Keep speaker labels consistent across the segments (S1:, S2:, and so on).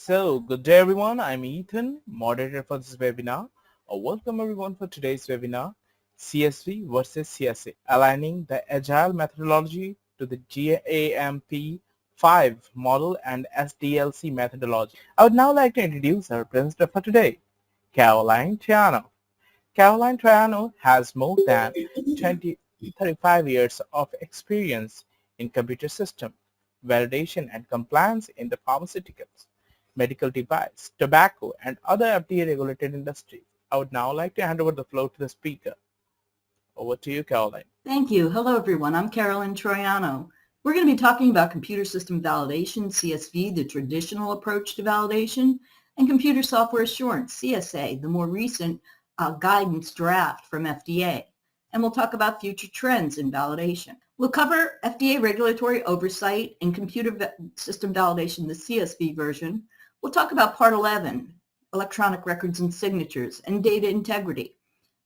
S1: So, good day everyone. I'm Ethan, moderator for this webinar. Welcome everyone for today's webinar, CSV versus CSA, aligning the Agile methodology to the GAMP 5 model and SDLC methodology. I would now like to introduce our presenter for today, Caroline Triano. Caroline Triano has more than 35 years of experience in computer system, validation and compliance in the pharmaceuticals, medical device, tobacco, and other FDA-regulated industries. I would now like to hand over the floor to the speaker. Over to you, Caroline.
S2: Thank you. Hello, everyone. I'm Caroline Troiano. We're going to be talking about computer system validation, CSV, the traditional approach to validation, and computer software assurance, CSA, the more recent guidance draft from FDA. And we'll talk about future trends in validation. We'll cover FDA regulatory oversight and computer system validation, the CSV version. We'll talk about Part 11, electronic records and signatures, and data integrity.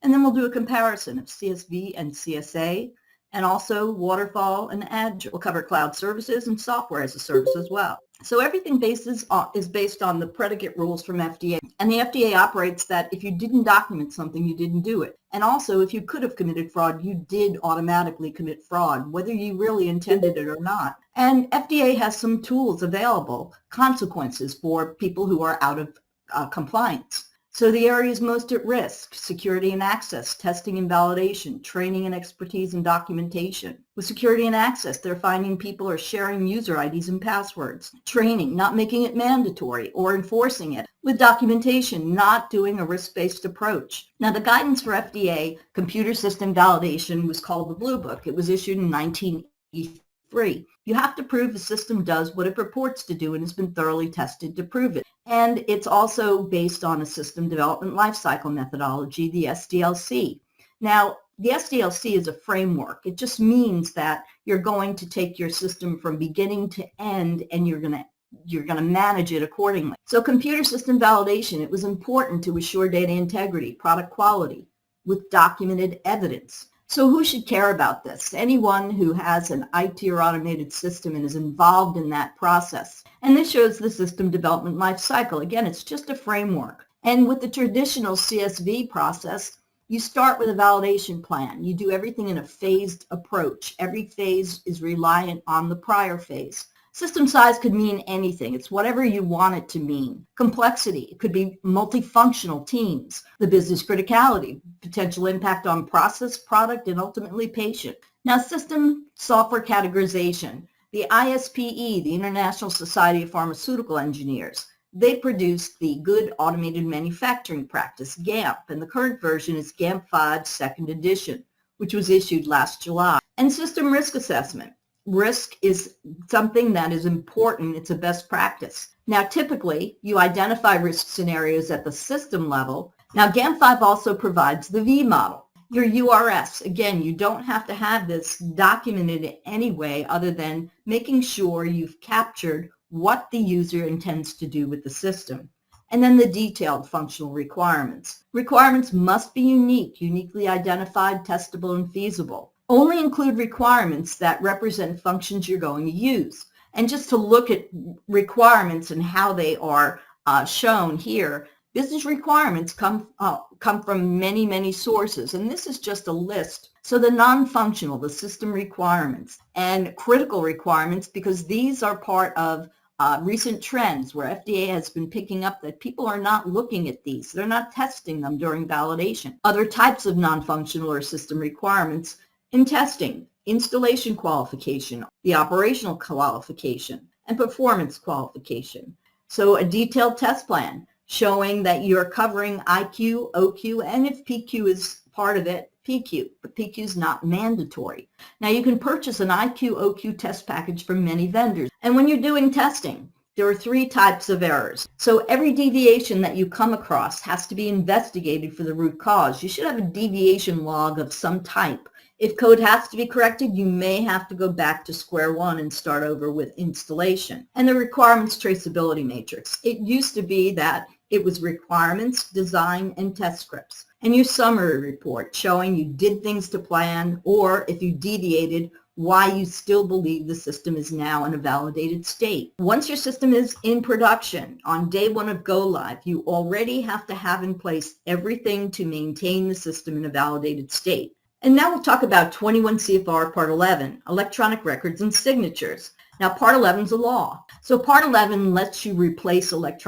S2: And then we'll do a comparison of CSV and CSA, and also Waterfall and Agile. We'll cover cloud services and software as a service as well. So everything is based on the predicate rules from FDA. And the FDA operates that if you didn't document something, you didn't do it. And also, if you could have committed fraud, you did automatically commit fraud, whether you really intended it or not. And FDA has some tools available, consequences for people who are out of compliance. So the areas most at risk: security and access, testing and validation, training and expertise and documentation. With security and access, they're finding people are sharing user IDs and passwords. Training, not making it mandatory or enforcing it. With documentation, not doing a risk-based approach. Now, the guidance for FDA computer system validation was called the Blue Book. It was issued in 1983. You have to prove the system does what it purports to do and has been thoroughly tested to prove it. And it's also based on a system development lifecycle methodology, the SDLC. Now, the SDLC is a framework. It just means that you're going to take your system from beginning to end and you're going to manage it accordingly. So computer system validation, it was important to assure data integrity, product quality with documented evidence. So who should care about this? Anyone who has an IT or automated system and is involved in that process. And this shows the system development life cycle. Again, it's just a framework. And with the traditional CSV process, you start with a validation plan. You do everything in a phased approach. Every phase is reliant on the prior phase. System size could mean anything. It's whatever you want it to mean. Complexity, it could be multifunctional teams. The business criticality, potential impact on process, product, and ultimately patient. Now, system software categorization. The ISPE, the International Society of Pharmaceutical Engineers, they produced the Good Automated Manufacturing Practice, GAMP, and the current version is GAMP 5 second edition, which was issued last July. And system risk assessment. Risk is something that is important. It's a best practice. Now, typically, you identify risk scenarios at the system level. Now, GAMP 5 also provides the V model. Your URS, again, you don't have to have this documented in any way other than making sure you've captured what the user intends to do with the system. And then the detailed functional requirements. Requirements must be unique, uniquely identified, testable, and feasible. Only include requirements that represent functions you're going to use. And just to look at requirements and how they are shown here, business requirements come from many, many sources. And this is just a list. So the non-functional, the system requirements, and critical requirements, because these are part of recent trends where FDA has been picking up that people are not looking at these. They're not testing them during validation. Other types of non-functional or system requirements in testing: installation qualification, the operational qualification, and performance qualification. So a detailed test plan showing that you're covering IQ, OQ, and if PQ is part of it, PQ. But PQ is not mandatory. Now, you can purchase an IQ, OQ test package from many vendors. And when you're doing testing, there are 3 types of errors. So every deviation that you come across has to be investigated for the root cause. You should have a deviation log of some type. If code has to be corrected, you may have to go back to square one and start over with installation. And the requirements traceability matrix. It used to be that it was requirements, design, and test scripts. And your summary report showing you did things to plan, or if you deviated, why you still believe the system is now in a validated state. Once your system is in production, on day one of go live, you already have to have in place everything to maintain the system in a validated state. And now we'll talk about 21 CFR Part 11, electronic records and signatures. Now Part 11 is a law. So Part 11 lets you replace lets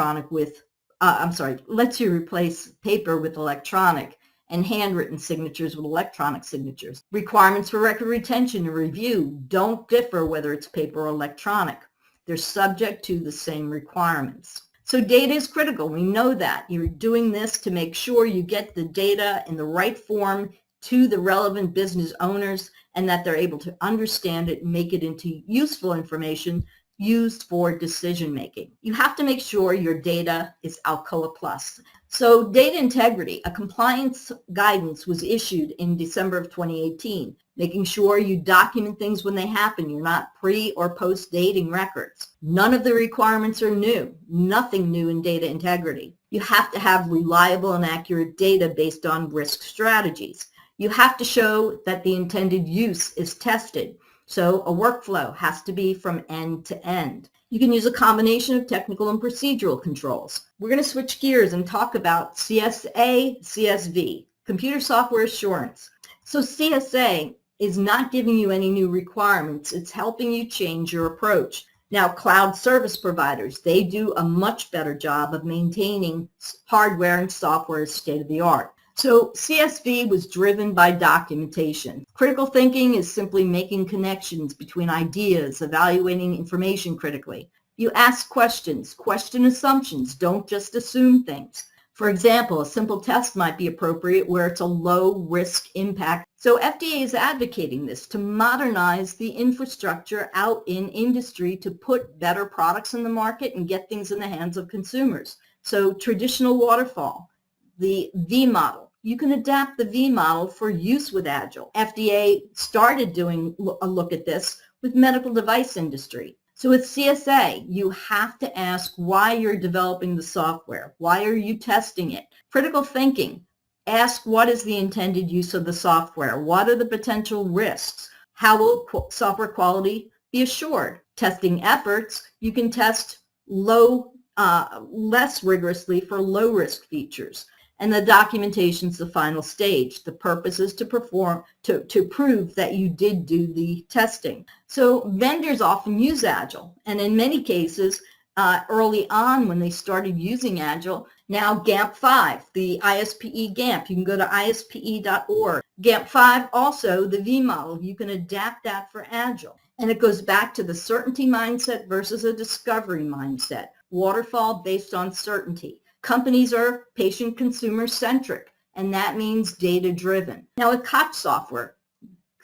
S2: you replace paper with electronic and handwritten signatures with electronic signatures. Requirements for record retention and review don't differ whether it's paper or electronic. They're subject to the same requirements. So data is critical. We know that. You're doing this to make sure you get the data in the right form to the relevant business owners and that they're able to understand it and make it into useful information used for decision making. You have to make sure your data is Alcoa Plus. So data integrity, a compliance guidance was issued in December of 2018, making sure you document things when they happen. You're not pre or post dating records. None of the requirements are new, nothing new in data integrity. You have to have reliable and accurate data based on risk strategies. You have to show that the intended use is tested. So a workflow has to be from end to end. You can use a combination of technical and procedural controls. We're going to switch gears and talk about CSA, CSV, computer software assurance. So CSA is not giving you any new requirements. It's helping you change your approach. Now, cloud service providers, they do a much better job of maintaining hardware and software as state-of-the-art. So CSV was driven by documentation. Critical thinking is simply making connections between ideas, evaluating information critically. You ask questions, question assumptions, don't just assume things. For example, a simple test might be appropriate where it's a low risk impact. So FDA is advocating this to modernize the infrastructure out in industry to put better products in the market and get things in the hands of consumers. So traditional waterfall, the V model. You can adapt the V model for use with Agile. FDA started doing a look at this with medical device industry. So with CSA, you have to ask why you're developing the software. Why are you testing it? Critical thinking. Ask what is the intended use of the software? What are the potential risks? How will software quality be assured? Testing efforts, you can test less rigorously for low-risk features. And the documentation is the final stage. The purpose is to prove that you did do the testing. So vendors often use Agile, and in many cases, early on when they started using Agile, now GAMP 5, the ISPE GAMP, you can go to ispe.org. GAMP 5 also, the V model, you can adapt that for Agile. And it goes back to the certainty mindset versus a discovery mindset. Waterfall based on certainty. Companies are patient consumer centric, and that means data driven. Now with COTS software,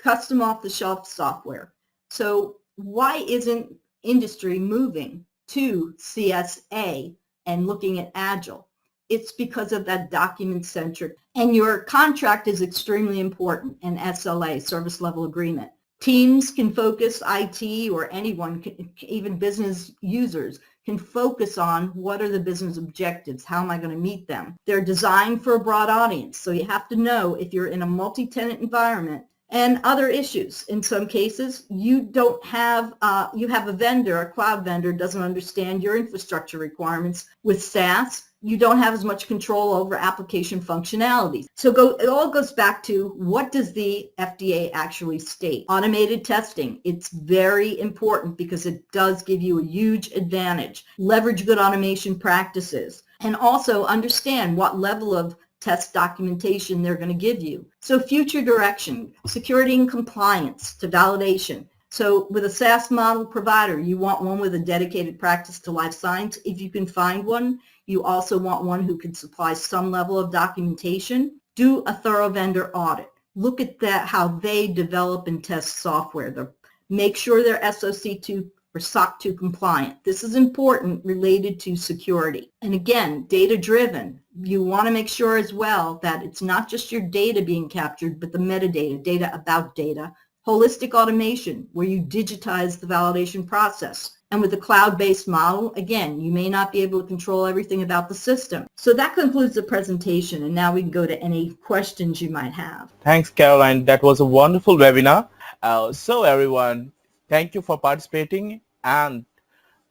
S2: custom off the shelf software. So why isn't industry moving to CSA and looking at Agile? It's because of that document centric, and your contract is extremely important, an SLA, service level agreement. Teams can focus, IT or anyone, even business users, can focus on what are the business objectives, how am I going to meet them. They're designed for a broad audience, so you have to know if you're in a multi-tenant environment and other issues. In some cases, you have a vendor, a cloud vendor doesn't understand your infrastructure requirements. With SaaS, you don't have as much control over application functionalities. So it all goes back to what does the FDA actually state? Automated testing. It's very important because it does give you a huge advantage. Leverage good automation practices and also understand what level of test documentation they're going to give you. So future direction, security and compliance to validation. So with a SaaS model provider, you want one with a dedicated practice to life science. If you can find one, you also want one who can supply some level of documentation. Do a thorough vendor audit. Look at that, how they develop and test software. Make sure they're SOC 2 or SOC 2 compliant. This is important related to security. And again, data driven. You want to make sure as well that it's not just your data being captured, but the metadata, data about data. Holistic automation, where you digitize the validation process. And with the cloud-based model, again, you may not be able to control everything about the system. So that concludes the presentation, and now we can go to any questions you might have.
S1: Thanks, Caroline. That was a wonderful webinar. So everyone, thank you for participating, and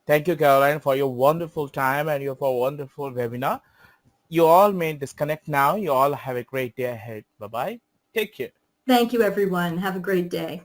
S1: thank you, Caroline, for your wonderful time and for wonderful webinar. You all may disconnect now. You all have a great day ahead. Bye-bye. Take care.
S2: Thank you, everyone. Have a great day.